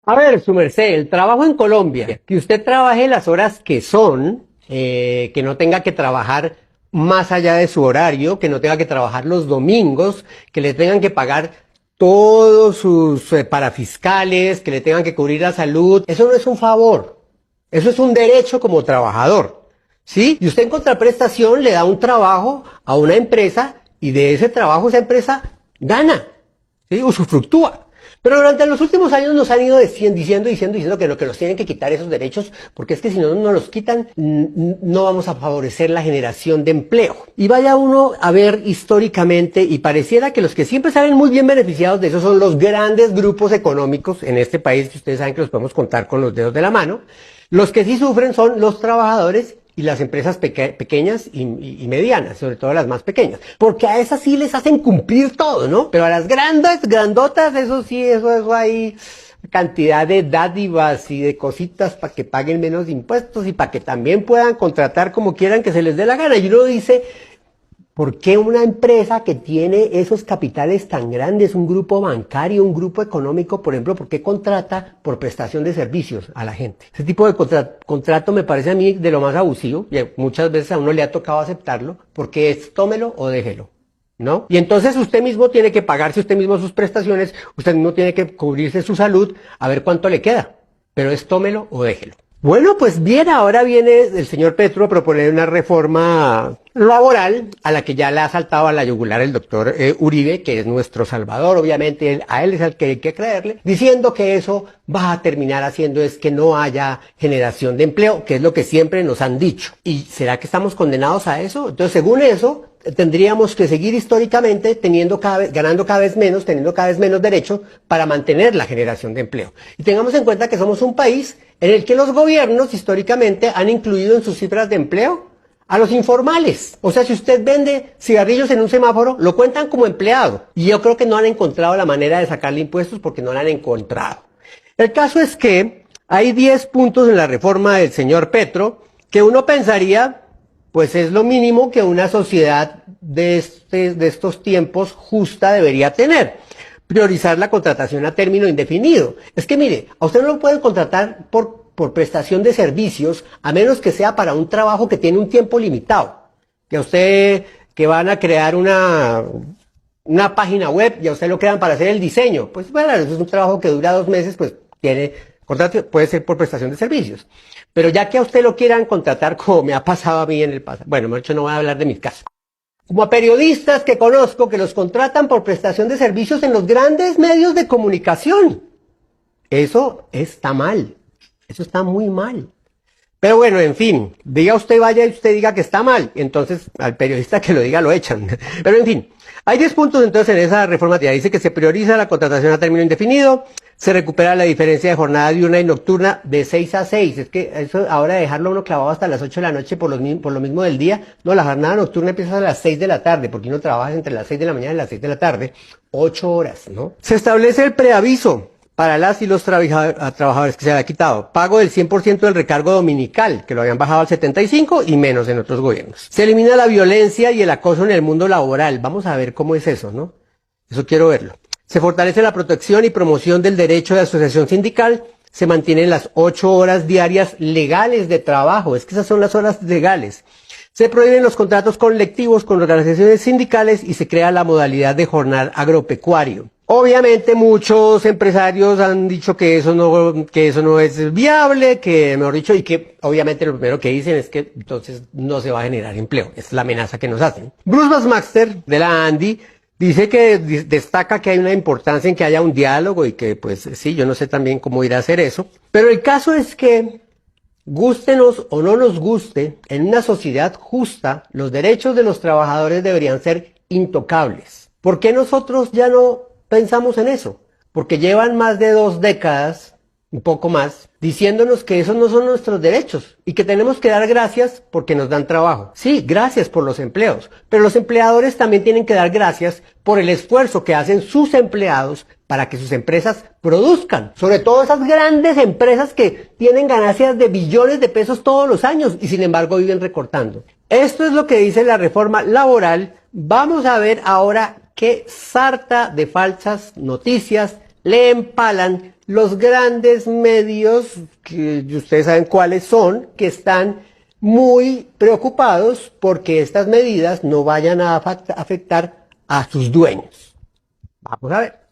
A ver, su merced, el trabajo en Colombia, que usted trabaje las horas que son, que no tenga que trabajar más allá de su horario, que no tenga que trabajar los domingos, que le tengan que pagar todos sus parafiscales, que le tengan que cubrir la salud, eso no es un favor, eso es un derecho como trabajador, ¿sí? Y usted en contraprestación le da un trabajo a una empresa y de ese trabajo esa empresa gana, ¿sí? Usufructúa. Pero durante los últimos años nos han ido diciendo que nos tienen que quitar esos derechos, porque es que si no nos los quitan, no vamos a favorecer la generación de empleo. Y vaya uno a ver históricamente, y pareciera que los que siempre salen muy bien beneficiados de eso son los grandes grupos económicos en este país, que ustedes saben que los podemos contar con los dedos de la mano. Los que sí sufren son los trabajadores y las empresas pequeñas y medianas, sobre todo las más pequeñas, porque a esas sí les hacen cumplir todo, ¿no? Pero a las grandotas, eso sí, eso hay cantidad de dádivas y de cositas para que paguen menos impuestos y para que también puedan contratar como quieran que se les dé la gana. Y uno dice, ¿por qué una empresa que tiene esos capitales tan grandes, un grupo bancario, un grupo económico, por ejemplo, por qué contrata por prestación de servicios a la gente? Ese tipo de contrato me parece a mí de lo más abusivo, y muchas veces a uno le ha tocado aceptarlo, porque es tómelo o déjelo, ¿no? Y entonces usted mismo tiene que pagarse usted mismo sus prestaciones, usted mismo tiene que cubrirse su salud, a ver cuánto le queda, pero es tómelo o déjelo. Bueno, pues bien, ahora viene el señor Petro a proponer una reforma laboral a la que ya le ha saltado a la yugular el doctor Uribe, que es nuestro salvador, obviamente, a él es al que hay que creerle, diciendo que eso va a terminar haciendo es que no haya generación de empleo, que es lo que siempre nos han dicho. ¿Y será que estamos condenados a eso? Entonces, según eso, tendríamos que seguir históricamente ganando cada vez menos, teniendo cada vez menos derechos para mantener la generación de empleo. Y tengamos en cuenta que somos un país en el que los gobiernos históricamente han incluido en sus cifras de empleo a los informales. O sea, si usted vende cigarrillos en un semáforo, lo cuentan como empleado. Y yo creo que no han encontrado la manera de sacarle impuestos porque no la han encontrado. El caso es que hay 10 puntos en la reforma del señor Petro que uno pensaría, pues es lo mínimo que una sociedad de estos tiempos justa debería tener. Priorizar la contratación a término indefinido. Es que mire, a usted no lo pueden contratar por prestación de servicios, a menos que sea para un trabajo que tiene un tiempo limitado. Que van a crear una página web y a usted lo crean para hacer el diseño. Pues bueno, eso es un trabajo que dura 2 meses, pues puede ser por prestación de servicios. Pero ya que a usted lo quieran contratar, como me ha pasado a mí en el pasado, bueno, de hecho no voy a hablar de mis casos. Como a periodistas que conozco que los contratan por prestación de servicios en los grandes medios de comunicación. Eso está mal. Eso está muy mal. Pero bueno, en fin, vaya y usted diga que está mal. Entonces, al periodista que lo diga lo echan. Pero en fin, hay 10 puntos entonces en esa reforma. Dice que se prioriza la contratación a término indefinido, se recupera la diferencia de jornada diurna y nocturna de 6 a 6. Es que eso ahora dejarlo uno clavado hasta las 8 de la noche por lo mismo del día. No, la jornada nocturna empieza a las 6 de la tarde, porque uno trabaja entre las 6 de la mañana y las 6 de la tarde. 8 horas, ¿no? Se establece el preaviso para las y los trabajadores que se había quitado. Pago del 100% del recargo dominical, que lo habían bajado al 75% y menos en otros gobiernos. Se elimina la violencia y el acoso en el mundo laboral. Vamos a ver cómo es eso, ¿no? Eso quiero verlo. Se fortalece la protección y promoción del derecho de asociación sindical. Se mantienen las 8 horas diarias legales de trabajo. Es que esas son las horas legales. Se prohíben los contratos colectivos con organizaciones sindicales y se crea la modalidad de jornal agropecuario. Obviamente muchos empresarios han dicho que eso no es viable, que mejor dicho, y que obviamente lo primero que dicen es que entonces no se va a generar empleo. Es la amenaza que nos hacen. Bruce Bassmaster de la ANDI dice que destaca que hay una importancia en que haya un diálogo y que pues sí, yo no sé también cómo ir a hacer eso. Pero el caso es que, gústenos o no nos guste, en una sociedad justa, los derechos de los trabajadores deberían ser intocables. ¿Por qué nosotros ya no pensamos en eso? Porque llevan más de 2 décadas, un poco más, diciéndonos que esos no son nuestros derechos y que tenemos que dar gracias porque nos dan trabajo. Sí, gracias por los empleos, pero los empleadores también tienen que dar gracias por el esfuerzo que hacen sus empleados para que sus empresas produzcan. Sobre todo esas grandes empresas que tienen ganancias de billones de pesos todos los años y sin embargo viven recortando. Esto es lo que dice la reforma laboral. Vamos a ver ahora qué sarta de falsas noticias le empalan los grandes medios, que ustedes saben cuáles son, que están muy preocupados porque estas medidas no vayan a afectar a sus dueños. Vamos a ver.